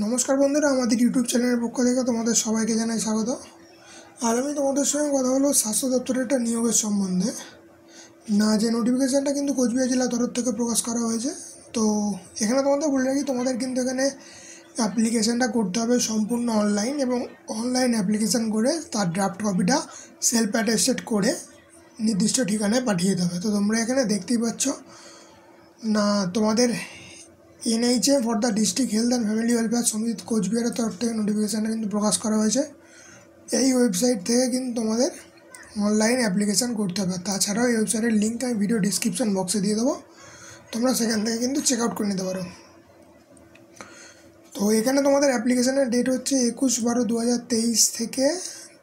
নমস্কার বন্ধুরা, আমাদের ইউটিউব চ্যানেলের পক্ষ থেকে তোমাদের সবাইকে জানাই স্বাগত। আর আমি তোমাদের সঙ্গে কথা হলো স্বাস্থ্য দপ্তরের একটা নিয়োগের সম্বন্ধে। যে নোটিফিকেশানটা কিন্তু কোচবিহার জেলা তরফ থেকে প্রকাশ করা হয়েছে। তো এখানে তোমাদের বলে রাখি, তোমাদের কিন্তু এখানে অ্যাপ্লিকেশানটা করতে হবে সম্পূর্ণ অনলাইন, এবং অনলাইন অ্যাপ্লিকেশান করে তার ড্রাফট কপিটা সেলফ অ্যাটেস্টেড করে নির্দিষ্ট ঠিকানায় পাঠিয়ে দেবে। তো তোমরা এখানে দেখতেই পাচ্ছ তোমাদের NHM for the district health and family welfare সমিতি কোচবিহারের তরফ থেকে নোটিফিকেশানটা কিন্তু প্রকাশ করা হয়েছে। এই ওয়েবসাইট থেকে কিন্তু তোমাদের অনলাইন অ্যাপ্লিকেশান করতে হবে। তাছাড়াও এই ওয়েবসাইটের লিঙ্ক আমি ভিডিও ডিসক্রিপশান বক্সে দিয়ে দেবো, তোমরা সেখান থেকে কিন্তু চেক আউট করে নিতে পারো। তো এখানে তোমাদের অ্যাপ্লিকেশানের ডেট হচ্ছে 21/12/2023 থেকে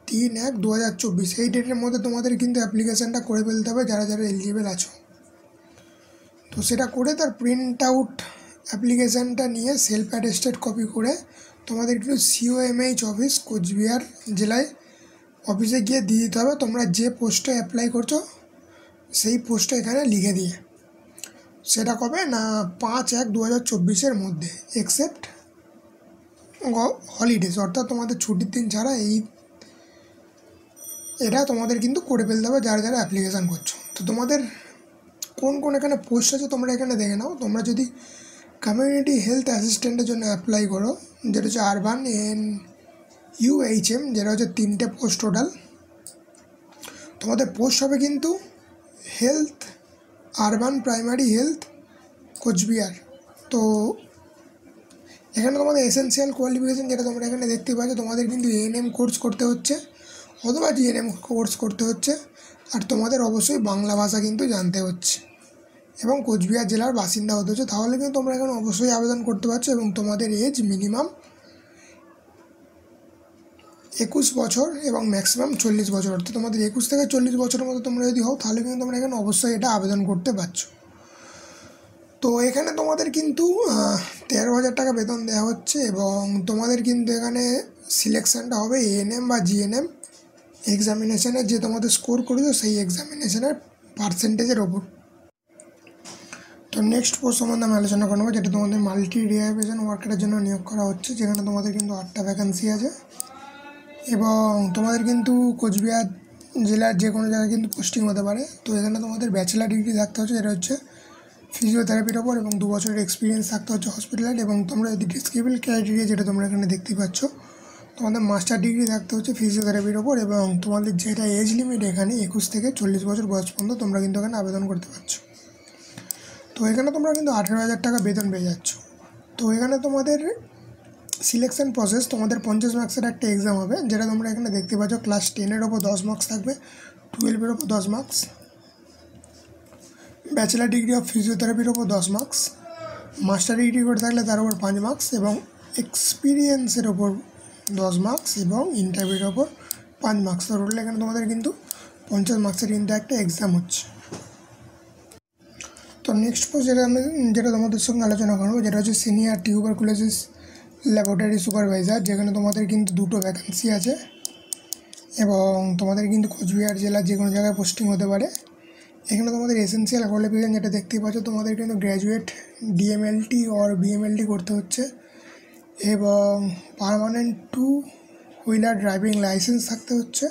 3/1/2024। এই ডেটের মধ্যে তোমাদের কিন্তু অ্যাপ্লিকেশানটা করে ফেলতে হবে যারা যারা এলিজিবল আছো। তো সেটা করে তার প্রিন্ট আউট অ্যাপ্লিকেশানটা নিয়ে সেলফ অ্যাটেস্টেড কপি করে তোমাদের একটু COMH অফিস কোচবিহার জেলায় অফিসে গিয়ে দিয়ে দিতে হবে। তোমরা যে পোস্টে অ্যাপ্লাই করছো সেই পোস্টে এখানে লিখে দিয়ে, সেটা কবে 5/1/2024 মধ্যে, এক্সেপ্ট হলিডেজ, অর্থাৎ তোমাদের ছুটির দিন ছাড়া এটা তোমাদের কিন্তু করে ফেলতে হবে যারা যারা অ্যাপ্লিকেশান করছো। তো তোমাদের কোন কোন এখানে পোস্ট আছে তোমরা এখানে দেখে নাও। তোমরা যদি কমিউনিটি হেলথ অ্যাসিস্ট্যান্টের জন্য অ্যাপ্লাই করো, যেটা হচ্ছে আরবান NUHM, যেটা হচ্ছে 3টে পোস্ট টোটাল। তোমাদের পোস্ট হবে কিন্তু health urban primary health Cooch Behar. তো এখানে তোমাদের এসেনশিয়াল কোয়ালিফিকেশান যেটা তোমরা এখানে দেখতে পাচ্ছ, তোমাদের কিন্তু ANM কোর্স করতে হচ্ছে অথবা GNM কোর্স করতে হচ্ছে। আর তোমাদের অবশ্যই বাংলা ভাষা কিন্তু জানতে হচ্ছে এবং কোচবিহার জেলার বাসিন্দা হতে হচ্ছে, তাহলে কিন্তু তোমরা এখানে অবশ্যই আবেদন করতে পারছো। এবং তোমাদের এজ মিনিমাম 21 বছর এবং ম্যাক্সিমাম 40 বছর, অর্থাৎ তোমাদের 21 থেকে 40 বছরের মধ্যে তোমরা যদি হও তাহলে কিন্তু তোমরা এখানে অবশ্যই এটা আবেদন করতে পারছো। তো এখানে তোমাদের কিন্তু 13,000 টাকা বেতন দেওয়া হচ্ছে, এবং তোমাদের কিন্তু এখানে সিলেকশানটা হবে ANM বা GNM এক্সামিনেশানের যে তোমাদের স্কোর করেছো সেই এক্সামিনেশানের পার্সেন্টেজের ওপর। তো নেক্সট পোস্ট সম্বন্ধে আমি আলোচনা করবো, যেটা তোমাদের মাল্টি রিহ্যাবিলিটেশন ওয়ার্কারের জন্য নিয়োগ করা হচ্ছে, যেখানে তোমাদের কিন্তু 8টা ভ্যাকেন্সি আছে। এবং তোমাদের কিন্তু কোচবিহার জেলার যে কোনো জায়গায় কিন্তু পোস্টিং হতে পারে। তো এখানে তোমাদের ব্যাচেলার ডিগ্রি থাকতে হচ্ছে, যেটা হচ্ছে ফিজিওথেরাপির ওপর, এবং 2 বছরের এক্সপিরিয়েন্স থাকতে হচ্ছে হসপিটালের। এবং তোমরা যদি ডিসক্রিমিনেট ক্রাইটেরিয়া যেটা তোমরা এখানে দেখতেই পাচ্ছ, তোমাদের মাস্টার ডিগ্রি থাকতে হচ্ছে ফিজিওথেরাপির ওপর। এবং তোমাদের যেটা এজ লিমিট এখানে 21 থেকে 40 বছর বয়স পর্যন্ত তোমরা কিন্তু এখানে আবেদন করতে পারছো। তো এখানে তোমরা কিন্তু 18,000 টাকা বেতন পেয়ে যাচ্ছ। তো এখানে তোমাদের সিলেকশন প্রসেস, তোমাদের 50 মার্কসের একটা এক্সাম হবে, যেটা তোমরা এখানে দেখতে পাচ্ছ। ক্লাস 10-এর ওপর 10 মার্কস থাকবে, 12-এর ওপর 10 মার্কস, ব্যাচেলার ডিগ্রি অফ ফিজিওথেরাপির ওপর 10 মার্কস, মাস্টার ডিগ্রি করে থাকলে তার ওপর 5 মার্কস, এবং এক্সপিরিয়েন্সের ওপর 10 মার্কস, এবং ইন্টারভিউর ওপর 5 মার্কস। তো টোটাল এখানে তোমাদের কিন্তু 50 মার্কসের কিন্তু একটা এক্সাম হচ্ছে। তো নেক্সট পোস্ট যেটা তোমাদের সঙ্গে আলোচনা করবো, যেটা হচ্ছে সিনিয়র টিউবারকুলোসিস ল্যাবরেটরি সুপারভাইজার, যেখানে তোমাদের কিন্তু 2টো ভ্যাকেন্সি আছে। এবং তোমাদের কিন্তু কোচবিহার জেলার যে কোনো জায়গায় পোস্টিং হতে পারে। এখানে তোমাদের এসেনশিয়াল কোয়ালিফিকেশান যেটা দেখতেই পাচ্ছ, তোমাদের কিন্তু গ্র্যাজুয়েট DMLT অর BMLT করতে হচ্ছে, এবং পার্মানেন্ট 2 হুইলার ড্রাইভিং লাইসেন্স থাকতে হচ্ছে,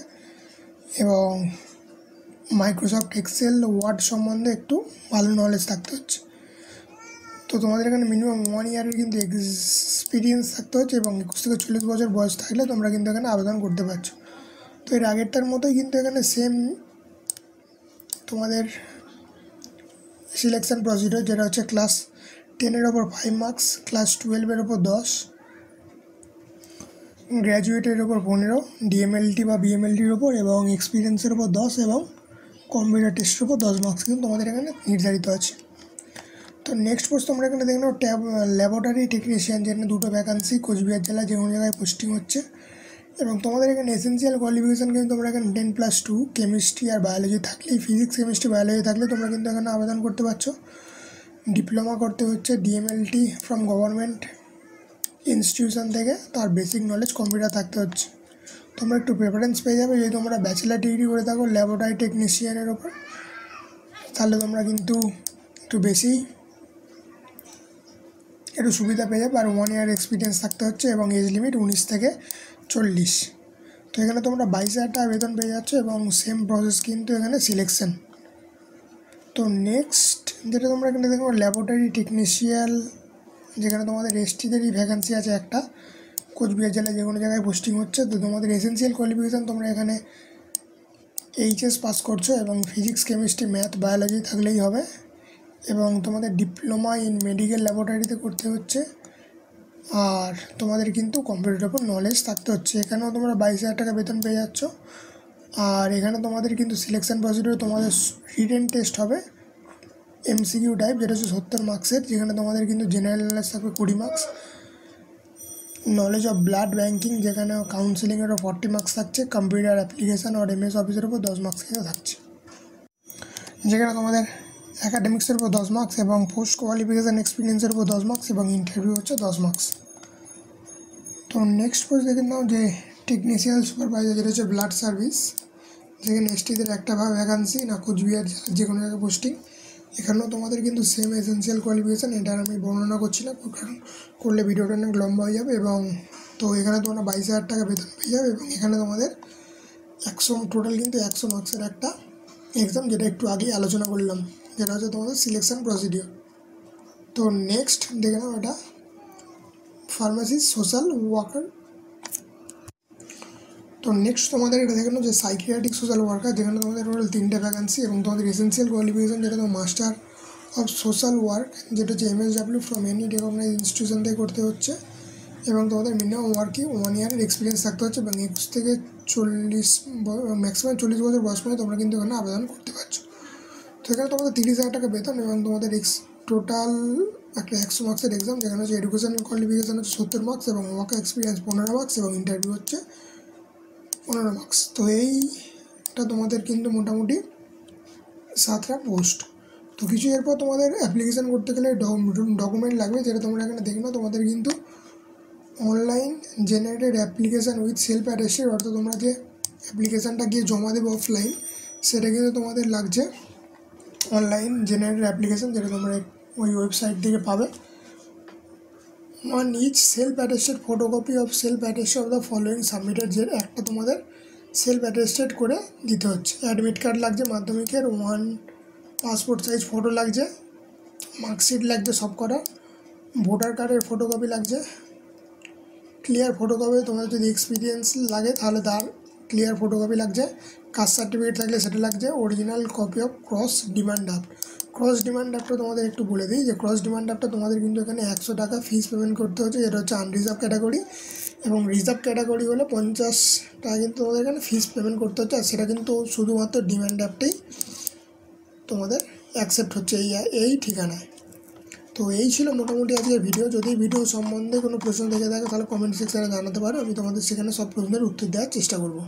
এবং মাইক্রোসফট এক্সেল ওয়ার্ড সম্বন্ধে একটু ভালো নলেজ থাকতে হচ্ছে। তো তোমাদের এখানে মিনিমাম 1 ইয়ারের কিন্তু এক্সপিরিয়েন্স থাকতে হচ্ছে, এবং 21 থেকে 40 বছর বয়স থাকলে তোমরা কিন্তু এখানে আবেদন করতে পারছো। তো এর আগেরটার মতোই কিন্তু এখানে সেম তোমাদের সিলেকশান প্রসিডিওর, যেটা হচ্ছে ক্লাস 10-এর ওপর 5 মার্কস, ক্লাস 12-এর ওপর 10, গ্র্যাজুয়েটের ওপর 15, DMLT বা BMLTর ওপর, এবং এক্সপিরিয়েন্সের ওপর 10, এবং কম্পিউটার টেস্টের ওপর 10 মার্কস কিন্তু তোমাদের এখানে নির্ধারিত আছে। তো নেক্সট পোস্ট তোমরা এখানে দেখো ল্যাবরেটরি টেকনিশিয়ান, যেখানে 2টো ভ্যাকান্সি কোচবিহার জেলায় যে কোনো জায়গায় পোস্টিং হচ্ছে। এবং তোমাদের এখানে এসেনশিয়াল কোয়ালিফিকেশান কিন্তু তোমরা এখানে 10+2 কেমিস্ট্রি আর বায়োলজি থাকলেই, ফিজিক্স কেমিস্ট্রি বায়োলজি থাকলে তোমরা কিন্তু এখানে আবেদন করতে পারছো। ডিপ্লোমা করতে হচ্ছে DMLT ফ্রম গভর্নমেন্ট ইনস্টিটিউশন থেকে, তার বেসিক নলেজ কম্পিউটার থাকতে হচ্ছে। তোমরা একটু প্রেফারেন্স পেয়ে যাবে যদি তোমরা ব্যাচেলার ডিগ্রি করে থাকো ল্যাবরেটরি টেকনিশিয়ানের ওপর, তাহলে তোমরা কিন্তু একটু বেশি একটু সুবিধা পেয়ে যাবে। আর 1 ইয়ার এক্সপিরিয়েন্স থাকতে হচ্ছে এবং এজ লিমিট 19 থেকে 40। তো এখানে তোমরা 22,000 টাকা বেতন পেয়ে যাচ্ছ এবং সেম প্রসেস কিন্তু এখানে সিলেকশন। তো নেক্সট যেটা তোমরা এখানে দেখো ল্যাবরেটরি টেকনিশিয়ান, যেখানে তোমাদের এসটিদেরই ভ্যাকান্সি আছে একটা, কোচবিহার জেলায় যে কোনো জায়গায় পোস্টিং হচ্ছে। তো তোমাদের এসেন্সিয়াল কোয়ালিফিকেশান তোমরা এখানে এইচএস পাস করছো এবং ফিজিক্স কেমিস্ট্রি ম্যাথ বায়োলজি থাকলেই হবে, এবং তোমাদের ডিপ্লোমা ইন মেডিকেল ল্যাবরেটরিতে করতে হচ্ছে, আর তোমাদের কিন্তু কম্পিউটারের উপর নলেজ থাকতে হচ্ছে। এখানেও তোমরা 22,000 টাকা বেতন পেয়ে যাচ্ছ। আর এখানে তোমাদের কিন্তু সিলেকশান প্রসিডিউর তোমাদের রিটেন টেস্ট হবে এমসিকিউ টাইপ, যেটা হচ্ছে 70 মার্কসের, যেখানে তোমাদের কিন্তু জেনারেল নলেজ থাকবে 20 marks, knowledge of blood banking যেখানে কাউন্সিলিংয়ের উপর 40 মার্কস থাকছে, কম্পিউটার অ্যাপ্লিকেশান আর এমএস অফিসের উপর 10 মার্কস কিন্তু থাকছে, যেখানে তোমাদের অ্যাকাডেমিক্সের উপর 10 মার্কস এবং পোস্ট কোয়ালিফিকেশান এক্সপিরিয়েন্সের উপর 10 মার্কস এবং ইন্টারভিউ হচ্ছে 10 মার্কস। তো নেক্সট পোস্ট দেখে নাও যে টেকনিশিয়াল সুপারভাইজার, যেটা হচ্ছে ব্লাড সার্ভিস, যেখানে এসটিদের একটা ভ্যাকান্সি না কোচবিহার যে কোনো জায়গায় পোস্টিং। এখানেও তোমাদের কিন্তু সেম এসেন্সিয়াল কোয়ালিফিকেশান, এটা আমি বর্ণনা করছি না কারণ করলে ভিডিওটা অনেক লম্বা হয়ে যাবে। এবং তো এখানে তোমরা 22,000 টাকা বেতন পেয়ে যাবে এবং এখানে তোমাদের 100 টোটাল কিন্তু 100 মার্কসের একটা এক্সাম, যেটা একটু আগেই আলোচনা করলাম, যেটা হচ্ছে তোমাদের সিলেকশন প্রসিডিওর। তো নেক্সট দেখে নাও এটা ফার্মাসিস্ট সোশ্যাল ওয়ার্কার। তো নেক্সট তোমাদের এটা দেখে নাও যে সাইকিয়াট্রিক সোশ্যাল ওয়ার্কার, যেখানে তোমাদের টোটাল 3টে ভ্যাকান্সি এবং তোমাদের এসেন্সিয়াল কোয়ালিফিকেশান যেটা তোমার মাস্টার অফ সোশ্যাল ওয়ার্ক, যেটা হচ্ছে MSW from any recognize institution থেকে করতে হচ্ছে, এবং তোমাদের মিনিমাম ওয়ার্কিং 1 ইয়ারের এক্সপিরিয়েন্স থাকতে হচ্ছে এবং 21 থেকে 40 ম্যাক্সিমাম 40 বছর বয়স পর্যন্ত তোমরা কিন্তু এখানে আবেদন করতে পারছো। তো এখানে তোমাদের 30,000 টাকা বেতন এবং তোমাদের টোটাল একটা 100 মার্কসের এক্সাম, যেখানে হচ্ছে এডুকেশনাল কোয়ালিফিকেশান হচ্ছে 70 মার্কস এবং ওয়ার্ক এক্সপিরিয়েন্স 15 মার্কস এবং ইন্টারভিউ হচ্ছে 15 মার্কস। তো এইটা তোমাদের কিন্তু মোটামুটি 7টা পোস্ট। তো কিছু এরপর তোমাদের অ্যাপ্লিকেশান করতে গেলে ডকুমেন্ট লাগবে, যেটা তোমরা এখানে দেখে নাও। তোমাদের কিন্তু online generated application with self attested, অর্থাৎ তোমরা যে অ্যাপ্লিকেশানটা গিয়ে জমা দেবে অফলাইন, সেটা কিন্তু তোমাদের লাগছে অনলাইন জেনারেটেড অ্যাপ্লিকেশান, যেটা তোমরা ওই ওয়েবসাইট থেকে পাবে। 1 each self attested photocopy of self attested of the following submitted, যে একটা তোমাদের সেলফ অ্যাটেস্টেড করে দিতে হচ্ছে। অ্যাডমিট কার্ড লাগছে মাধ্যমিকের, 1 পাসপোর্ট সাইজ ফটো লাগছে, মার্কশিট লাগছে সব কটা, ভোটার কার্ডের ফটোকপি লাগছে, ক্লিয়ার ফটোকপি, তোমাদের যদি এক্সপিরিয়েন্স লাগে তাহলে তার ক্লিয়ার ফটোকপি লাগছে, কাস্ট সার্টিফিকেট থাকলে সেটা লাগছে, original copy of cross demand draft. Cross demand ড্রাফটটা তোমাদের একটু বলে দিই যে ক্রস ডিমান্ড ড্রাফটটা তোমাদের কিন্তু এখানে 100 টাকা ফিস পেমেন্ট করতে হচ্ছে, যেটা হচ্ছে আনরিজার্ভ ক্যাটাগরি, এবং রিজার্ভ ক্যাটাগরি হলে 50 টাকা কিন্তু তোমাদের এখানে ফিস পেমেন্ট করতে হচ্ছে। আর সেটা কিন্তু শুধুমাত্র ডিমান্ড ড্রাফটেই তোমাদের অ্যাকসেপ্ট হচ্ছে এই ঠিকানায়। তো এই ছিল মোটামুটি আজকের ভিডিও। যদি ভিডিও সম্বন্ধে কোনো প্রশ্ন থেকে থাকে তাহলে কমেন্ট সেকশানে জানাতে পারো, আমি তোমাদের সেখানে সব প্রশ্নের উত্তর দেওয়ার চেষ্টা করব।